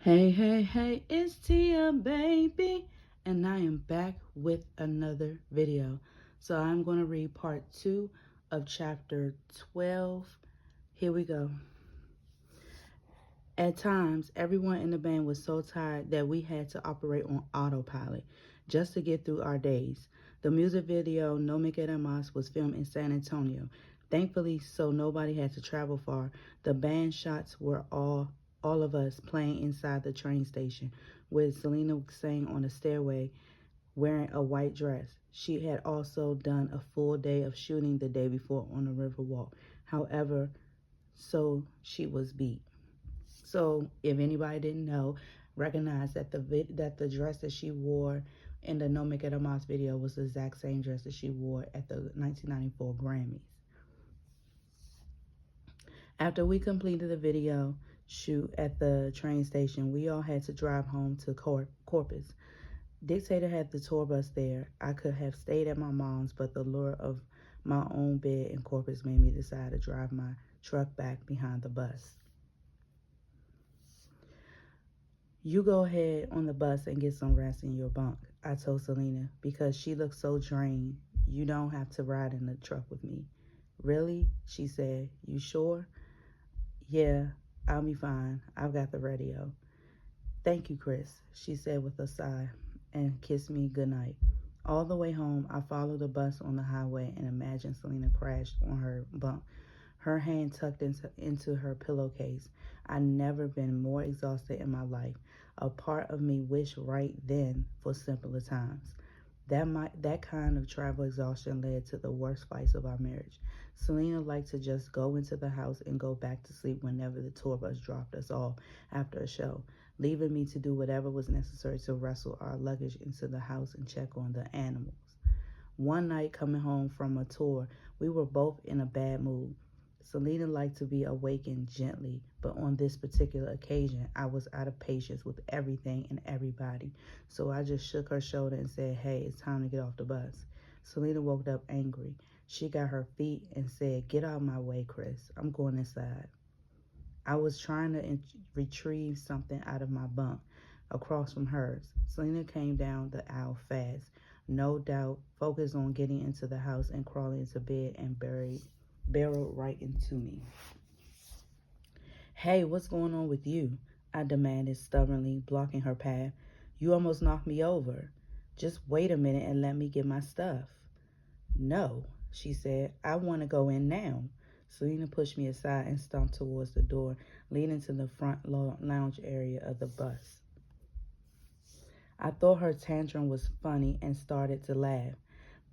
Hey, hey, hey, it's Tia, baby, and I am back with another video. So I'm going to read part 2 of chapter 12. Here we go. At times, everyone in the band was so tired that we had to operate on autopilot just to get through our days. The music video No Me Queda Más was filmed in San Antonio. Thankfully, so nobody had to travel far. The band shots were all of us playing inside the train station, with Selena sang on the stairway wearing a white dress. She had also done a full day of shooting the day before on the river walk. However, so she was beat. So if anybody didn't know, recognize that the dress that she wore in the No Me Queda Más video was the exact same dress that she wore at the 1994 Grammys. After we completed the video shoot at the train station, we all had to drive home to Corpus. Dictator had the tour bus there. I could have stayed at my mom's, but the lure of my own bed in Corpus made me decide to drive my truck back behind the bus. You go ahead on the bus and get some rest in your bunk, I told Selena, because she looked so drained. You don't have to ride in the truck with me. Really? She said. You sure? Yeah, I'll be fine. I've got the radio. Thank you, Chris, she said with a sigh and kissed me goodnight. All the way home, I followed the bus on the highway and imagined Selena crashed on her bunk, her hand tucked into her pillowcase. I'd never been more exhausted in my life. A part of me wished right then for simpler times. That kind of travel exhaustion led to the worst fights of our marriage. Selena liked to just go into the house and go back to sleep whenever the tour bus dropped us off after a show, leaving me to do whatever was necessary to wrestle our luggage into the house and check on the animals. One night coming home from a tour, we were both in a bad mood. Selena liked to be awakened gently, but on this particular occasion, I was out of patience with everything and everybody. So I just shook her shoulder and said, hey, it's time to get off the bus. Selena woke up angry. She got her feet and said, get out of my way, Chris. I'm going inside. I was trying to retrieve something out of my bunk across from hers. Selena came down the aisle fast, no doubt focused on getting into the house and crawling into bed and barreled right into me. Hey, what's going on with you? I demanded stubbornly, blocking her path. You almost knocked me over. Just wait a minute and let me get my stuff. No, she said. I want to go in now. Selena pushed me aside and stomped towards the door leading to the front lounge area of the bus. I thought her tantrum was funny and started to laugh.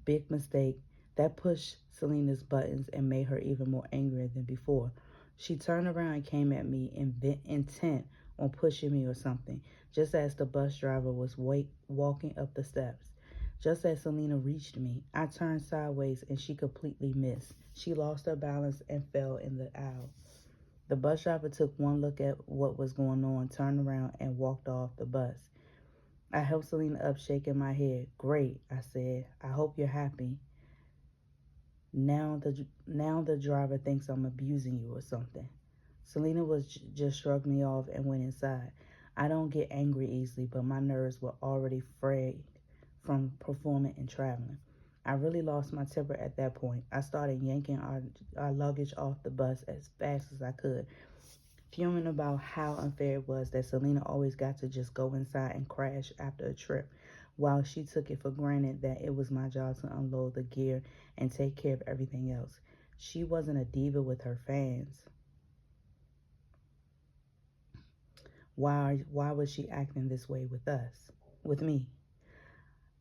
Big mistake. That pushed Selena's buttons and made her even more angry than before. She turned around and came at me, intent on pushing me or something, just as the bus driver was walking up the steps. Just as Selena reached me, I turned sideways and she completely missed. She lost her balance and fell in the aisle. The bus driver took one look at what was going on, turned around, and walked off the bus. I helped Selena up, shaking my head. Great, I said. I hope you're happy. Now the driver thinks I'm abusing you or something. Selena just shrugged me off and went inside. I don't get angry easily, but my nerves were already frayed from performing and traveling. I really lost my temper at that point. I started yanking our luggage off the bus as fast as I could, fuming about how unfair it was that Selena always got to just go inside and crash after a trip, while she took it for granted that it was my job to unload the gear and take care of everything else. She wasn't a diva with her fans. Why was she acting this way with me?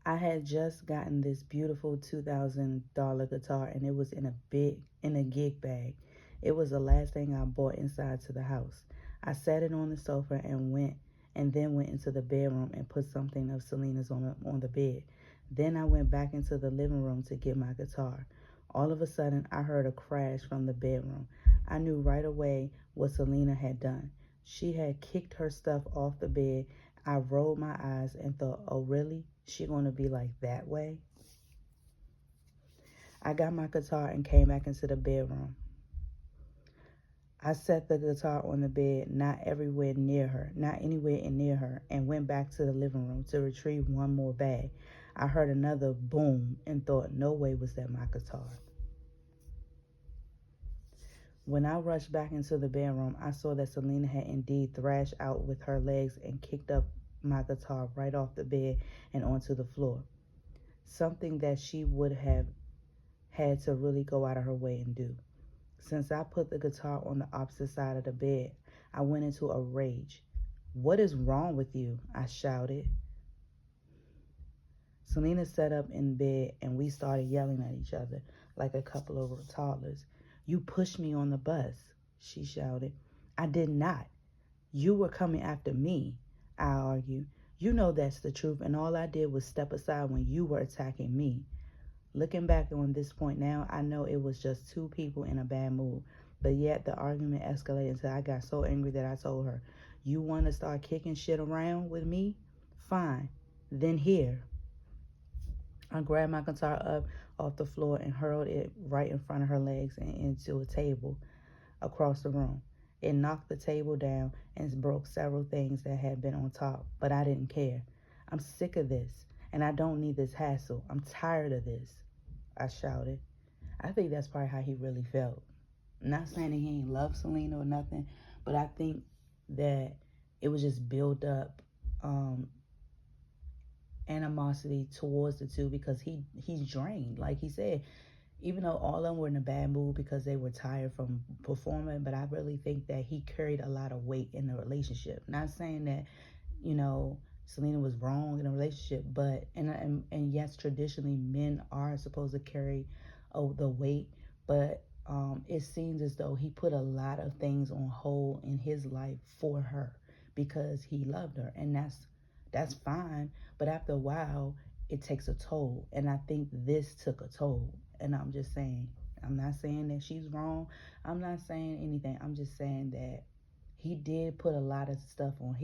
I had just gotten this beautiful $2,000 guitar and it was in a gig bag. It was the last thing I bought inside to the house. I sat it on the sofa and then went into the bedroom and put something of Selena's on the bed. Then I went back into the living room to get my guitar. All of a sudden, I heard a crash from the bedroom. I knew right away what Selena had done. She had kicked her stuff off the bed. I rolled my eyes and thought, oh really? She gonna be like that way? I got my guitar and came back into the bedroom. I set the guitar on the bed, not anywhere near her, and went back to the living room to retrieve one more bag. I heard another boom and thought, no way was that my guitar. When I rushed back into the bedroom, I saw that Selena had indeed thrashed out with her legs and kicked up my guitar right off the bed and onto the floor. Something that she would have had to really go out of her way and do. Since I put the guitar on the opposite side of the bed, I went into a rage. What is wrong with you? I shouted. Selena sat up in bed and we started yelling at each other like a couple of toddlers. You pushed me on the bus, she shouted. I did not. You were coming after me, I argued. You know that's the truth, and all I did was step aside when you were attacking me. Looking back on this point now, I know it was just two people in a bad mood, but yet the argument escalated until I got so angry that I told her, you want to start kicking shit around with me? Fine. Then here. I grabbed my guitar up off the floor and hurled it right in front of her legs and into a table across the room. It knocked the table down and broke several things that had been on top, but I didn't care. I'm sick of this, and I don't need this hassle. I'm tired of this, I shouted. I think that's probably how he really felt. I'm not saying that he ain't love Selena or nothing, but I think that it was just built up um, animosity towards the two because he's drained. Like he said, even though all of them were in a bad mood because they were tired from performing, but I really think that he carried a lot of weight in the relationship. Not saying that, you know, Selena was wrong in a relationship, but and yes, traditionally men are supposed to carry the weight, but it seems as though he put a lot of things on hold in his life for her because he loved her, and that's fine. But after a while, it takes a toll, and I think this took a toll. And I'm just saying, I'm not saying that she's wrong. I'm not saying anything. I'm just saying that he did put a lot of stuff on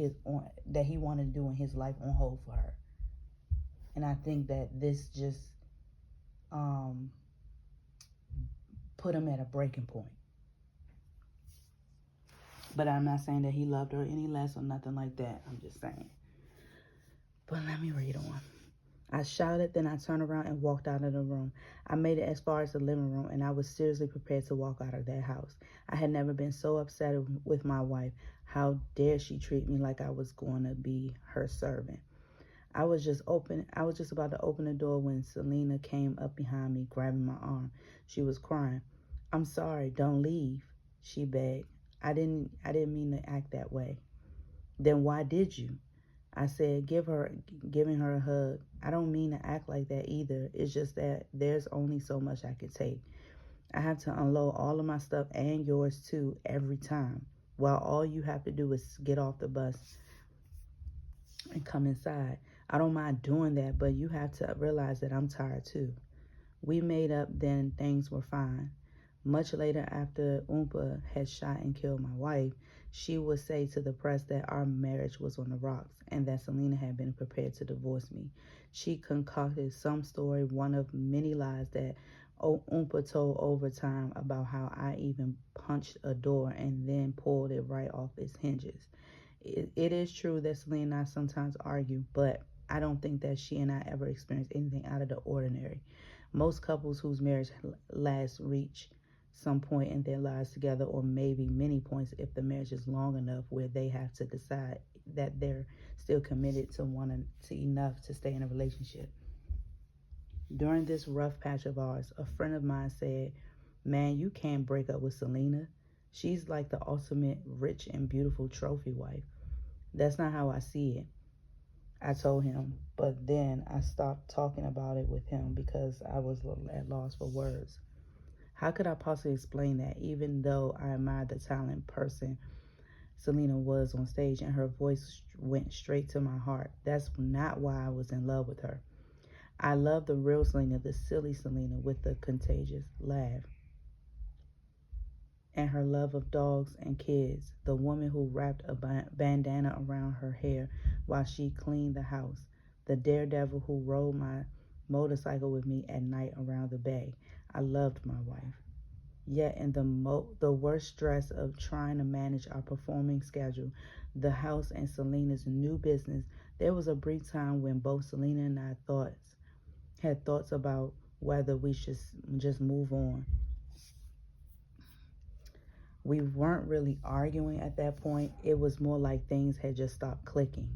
that he wanted to do in his life on hold for her. And I think that this just um, put him at a breaking point. But I'm not saying that he loved her any less or nothing like that. I'm just saying. But let me read on. I shouted, then I turned around and walked out of the room. I made it as far as the living room, and I was seriously prepared to walk out of that house. I had never been so upset with my wife. How dare she treat me like I was going to be her servant? I was just about to open the door when Selena came up behind me, grabbing my arm. She was crying. I'm sorry, don't leave, she begged. I didn't mean to act that way. Then why did you? I said, giving her a hug. I don't mean to act like that either. It's just that there's only so much I can take. I have to unload all of my stuff and yours too every time. While all you have to do is get off the bus and come inside. I don't mind doing that, but you have to realize that I'm tired too. We made up, then things were fine. Much later, after Oompa had shot and killed my wife, she would say to the press that our marriage was on the rocks and that Selena had been prepared to divorce me. She concocted some story, one of many lies that Oompa told over time about how I even punched a door and then pulled it right off its hinges. It is true that Selena and I sometimes argue, but I don't think that she and I ever experienced anything out of the ordinary. Most couples whose marriage lasts reach some point in their lives together, or maybe many points if the marriage is long enough, where they have to decide that they're still committed to enough to stay in a relationship. During this rough patch of ours, a friend of mine said, man, you can't break up with Selena. She's like the ultimate rich and beautiful trophy wife. That's not how I see it, I told him, but then I stopped talking about it with him because I was at loss for words. How could I possibly explain that, even though I admired the talent person Selena was on stage and her voice went straight to my heart? That's not why I was in love with her. I love the real Selena, the silly Selena with the contagious laugh and her love of dogs and kids, the woman who wrapped a bandana around her hair while she cleaned the house, the daredevil who rode my motorcycle with me at night around the bay. I loved my wife. Yet, in the worst stress of trying to manage our performing schedule, the house, and Selena's new business, there was a brief time when both Selena and I had thoughts about whether we should just move on. We weren't really arguing at that point. It was more like things had just stopped clicking.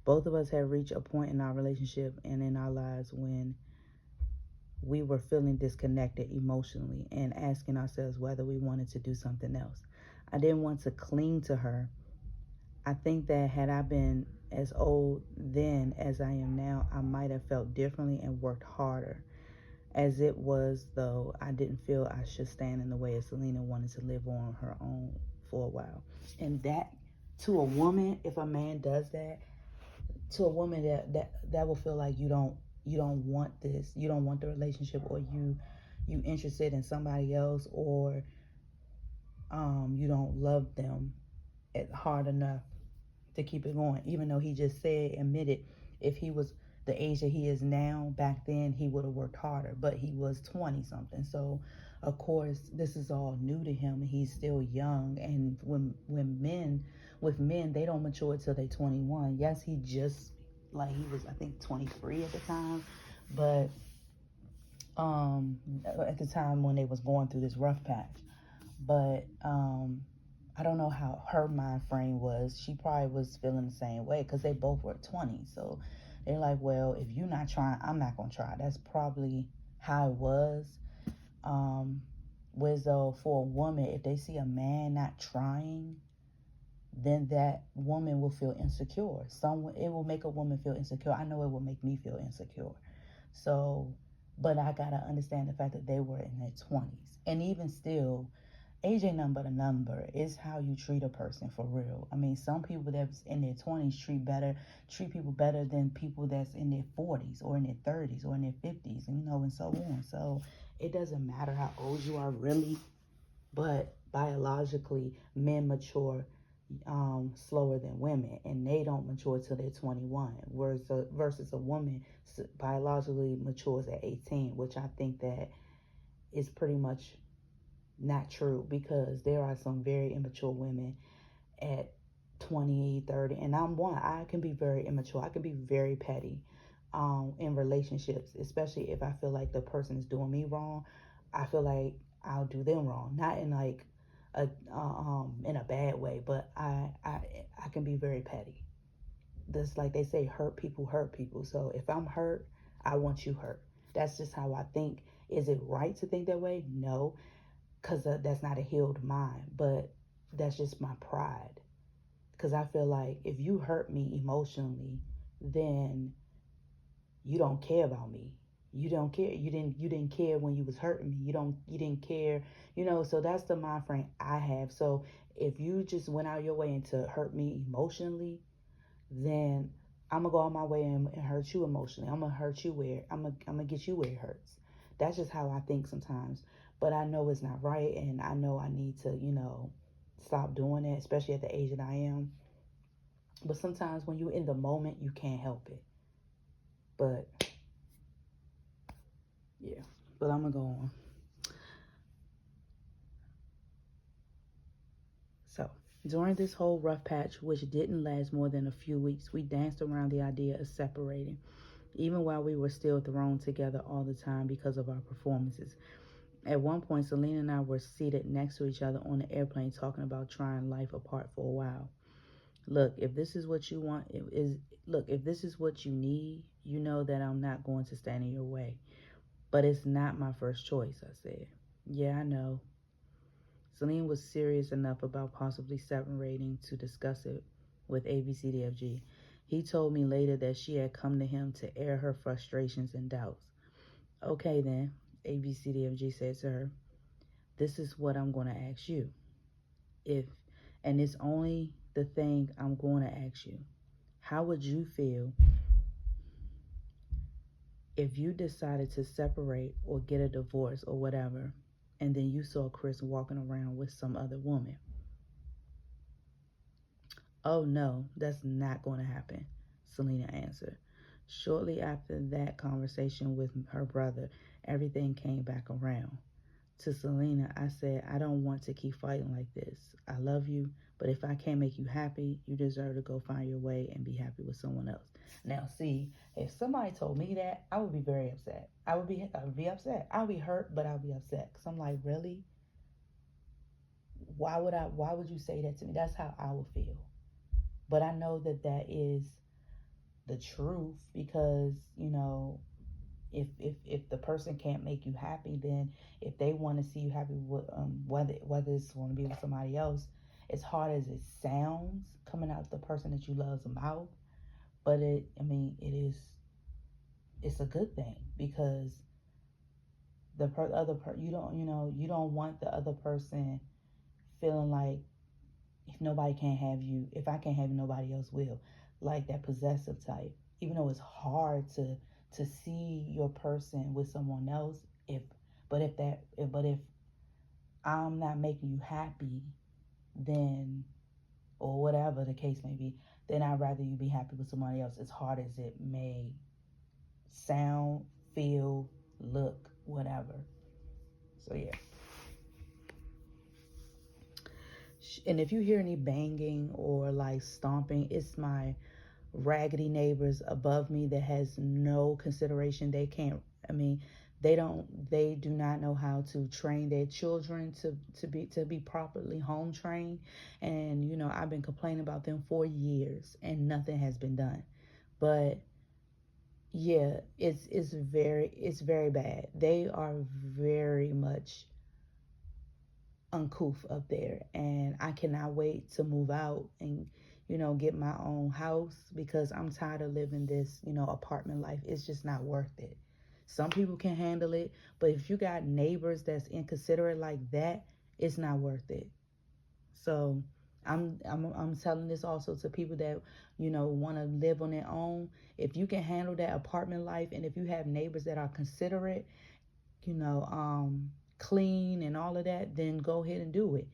Both of us had reached a point in our relationship and in our lives when we were feeling disconnected emotionally and asking ourselves whether we wanted to do something else. I didn't want to cling to her. I think that had I been as old then as I am now, I might have felt differently and worked harder. As it was, though, I didn't feel I should stand in the way of Selena wanting to live on her own for a while. And that, to a woman, if a man does that, to a woman that will feel like you don't want this, you don't want the relationship, or you interested in somebody else, or you don't love them hard enough to keep it going. Even though he just admitted, if he was the age that he is now, back then he would have worked harder, but he was 20 something. So of course this is all new to him. He's still young, and when men with men, they don't mature till they're 21. Yes, he just, like, he was, I think, 23 at the time, but at the time when they was going through this rough patch. But I don't know how her mind frame was. She probably was feeling the same way because they both were 20. So they're like, well, if you're not trying, I'm not going to try. That's probably how it was. Um, Whereas though, for a woman, if they see a man not trying, then that woman will feel insecure. It will make a woman feel insecure. I know it will make me feel insecure. So, but I gotta understand the fact that they were in their 20s, and even still, age ain't nothing but a number. It's how you treat a person, for real. I mean, some people that's in their 20s treat people better than people that's in their 40s or in their 30s or in their 50s, and so on. So it doesn't matter how old you are, really, but biologically, men mature slower than women, and they don't mature till they're 21. Versus a woman biologically matures at 18, which I think that is pretty much not true, because there are some very immature women at 20, 30, and I'm one. I can be very immature. I can be very petty in relationships, especially if I feel like the person is doing me wrong. I feel like I'll do them wrong, not in like in a bad way, but I can be very petty. Just like they say, hurt people hurt people. So if I'm hurt, I want you hurt. That's just how I think. Is it right to think that way? No, because that's not a healed mind, but that's just my pride. Because I feel like if you hurt me emotionally, then you don't care about me. You don't care. You didn't care when you was hurting me. You didn't care. So that's the mind frame I have. So if you just went out your way and to hurt me emotionally, then I'm gonna go out my way and hurt you emotionally. I'm gonna hurt you where I'm gonna get you where it hurts. That's just how I think sometimes. But I know it's not right, and I know I need to, stop doing it, especially at the age that I am. But sometimes when you're in the moment, you can't help it. But yeah, but I'm gonna go on. So during this whole rough patch, which didn't last more than a few weeks, we danced around the idea of separating, even while we were still thrown together all the time because of our performances. At one point, Selena and I were seated next to each other on the airplane talking about trying life apart for a while. Look, if this is what you want, if this is what you need, you know that I'm not going to stand in your way. But it's not my first choice, I said. Yeah, I know. Selena was serious enough about possibly separating to discuss it with ABCDFG. He told me later that she had come to him to air her frustrations and doubts. Okay then, ABCDFG said to her, this is what I'm going to ask you. If, and it's only the thing I'm going to ask you. How would you feel if you decided to separate or get a divorce or whatever, and then you saw Chris walking around with some other woman? Oh no, that's not going to happen, Selena answered. Shortly after that conversation with her brother, everything came back around. To Selena, I said, I don't want to keep fighting like this. I love you, but if I can't make you happy, you deserve to go find your way and be happy with someone else. Now, see, if somebody told me that, I would be very upset. I would be upset. I would be hurt, but I would be upset because I'm like, really? Why would you say that to me? That's how I would feel. But I know that that is the truth because, if the person can't make you happy, then if they want to see you happy with whether it's want to be with somebody else, as hard as it sounds coming out the person that you love's mouth, but it's a good thing because you don't want the other person feeling like if nobody can't have you, if I can't have you, nobody else will, like that possessive type. Even though it's hard to see your person with someone else, if but if I'm not making you happy, then or whatever the case may be, then I'd rather you be happy with somebody else. As hard as it may sound, feel, look, whatever. So yeah. And if you hear any banging or like stomping, it's my raggedy neighbors above me that has no consideration. They can't, I mean, they do not know how to train their children to be properly home trained. And I've been complaining about them for years and nothing has been done. But yeah, it's very bad. They are very much uncouth up there, and I cannot wait to move out and get my own house because I'm tired of living this apartment life. It's just not worth it. Some people can handle it, but if you got neighbors that's inconsiderate like that, it's not worth it. So I'm telling this also to people that want to live on their own. If you can handle that apartment life, and if you have neighbors that are considerate, you know um clean and all of that, then go ahead and do it.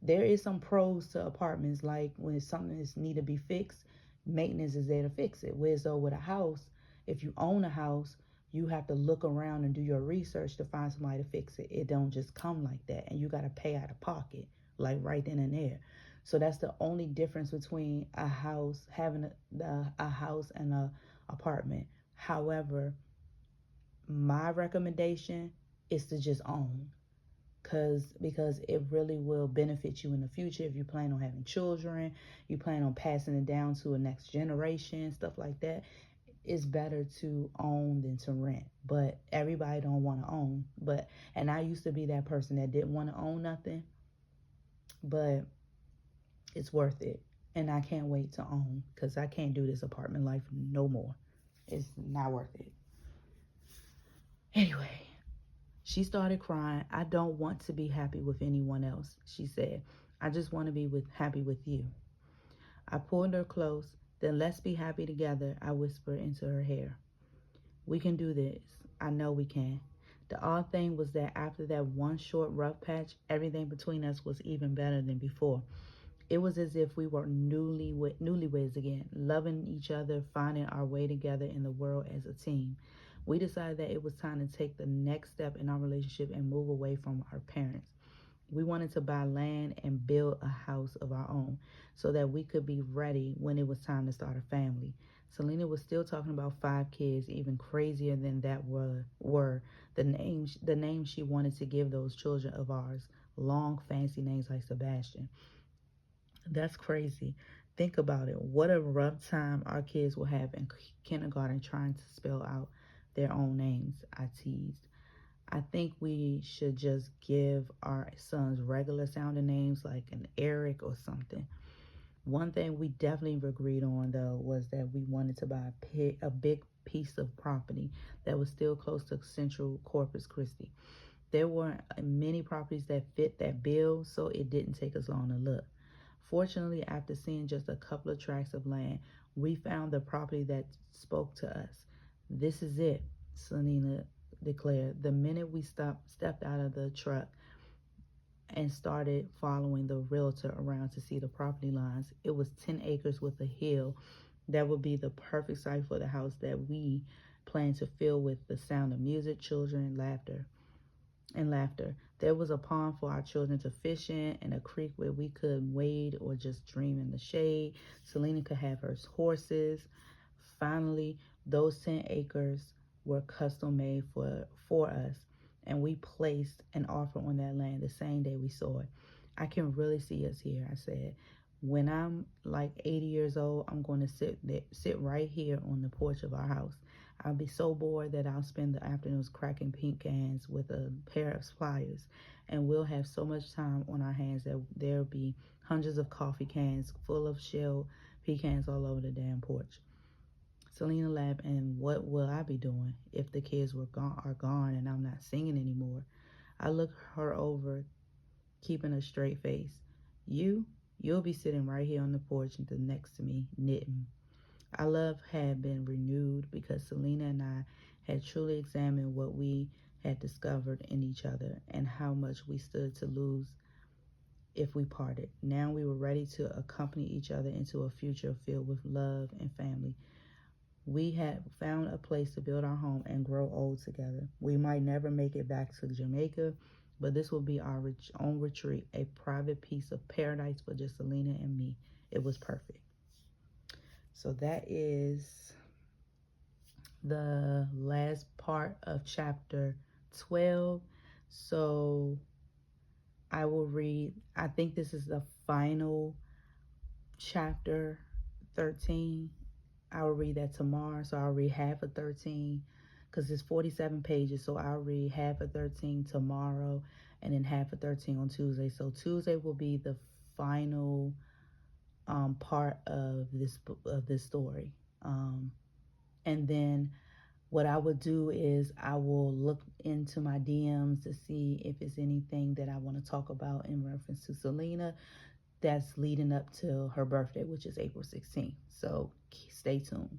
There is some pros to apartments, like when something is need to be fixed, maintenance is there to fix it. Whereas though with a house, if you own a house, you have to look around and do your research to find somebody to fix it. It don't just come like that, and you got to pay out of pocket, like right then and there. So that's the only difference between a house having a house and a apartment. However, my recommendation is to just own, because it really will benefit you in the future. If you plan on having children, you plan on passing it down to a next generation, stuff like that, it's better to own than to rent. But everybody don't want to own. And I used to be that person that didn't want to own nothing, but it's worth it. And I can't wait to own because I can't do this apartment life no more. It's not worth it. Anyway, she started crying. I don't want to be happy with anyone else, she said. I just want to be happy with you. I pulled her close. Then let's be happy together, I whispered into her hair. We can do this. I know we can. The odd thing was that after that one short rough patch, everything between us was even better than before. It was as if we were newlyweds again, loving each other, finding our way together in the world as a team. We decided that it was time to take the next step in our relationship and move away from our parents. We wanted to buy land and build a house of our own so that we could be ready when it was time to start a family. Selena was still talking about 5 kids. Even crazier than that were the names she wanted to give those children of ours. Long, fancy names like Sebastian. That's crazy. Think about it. What a rough time our kids will have in kindergarten trying to spell out their own names, I teased. I think we should just give our sons regular sounding names like an Eric or something. One thing we definitely agreed on, though, was that we wanted to buy a big piece of property that was still close to Central Corpus Christi. There weren't many properties that fit that bill, so it didn't take us long to look. Fortunately, after seeing just a couple of tracts of land, we found the property that spoke to us. This is it, Selena declared. The minute we stepped out of the truck and started following the realtor around to see the property lines, it was 10 acres with a hill that would be the perfect site for the house that we plan to fill with the sound of music, children, and laughter. and laughter. There was a pond for our children to fish in and a creek where we could wade or just dream in the shade. Selena could have her horses. Finally, those 10 acres were custom made for us, and we placed an offer on that land the same day we saw it. I can really see us here, I said. When I'm like 80 years old, I'm going to sit right here on the porch of our house. I'll be so bored that I'll spend the afternoons cracking pink cans with a pair of pliers, and we'll have so much time on our hands that there'll be hundreds of coffee cans full of shelled pecans all over the damn porch. Selena laughed, and what will I be doing if the kids are gone and I'm not singing anymore? I looked her over, keeping a straight face. You'll be sitting right here on the porch next to me, knitting. Our love had been renewed because Selena and I had truly examined what we had discovered in each other and how much we stood to lose if we parted. Now we were ready to accompany each other into a future filled with love and family. We had found a place to build our home and grow old together. We might never make it back to Jamaica, but this will be our own retreat, a private piece of paradise for just Selena and me. It was perfect. So that is the last part of chapter 12. So I will read, I think this is the final chapter 13. I will read that tomorrow. So I'll read half of 13 because it's 47 pages. So I'll read half of 13 tomorrow and then half of 13 on Tuesday. So Tuesday will be the final part of this story. And then what I would do is I will look into my DMs to see if it's anything that I want to talk about in reference to Selena that's leading up to her birthday, which is April 16th. So stay tuned.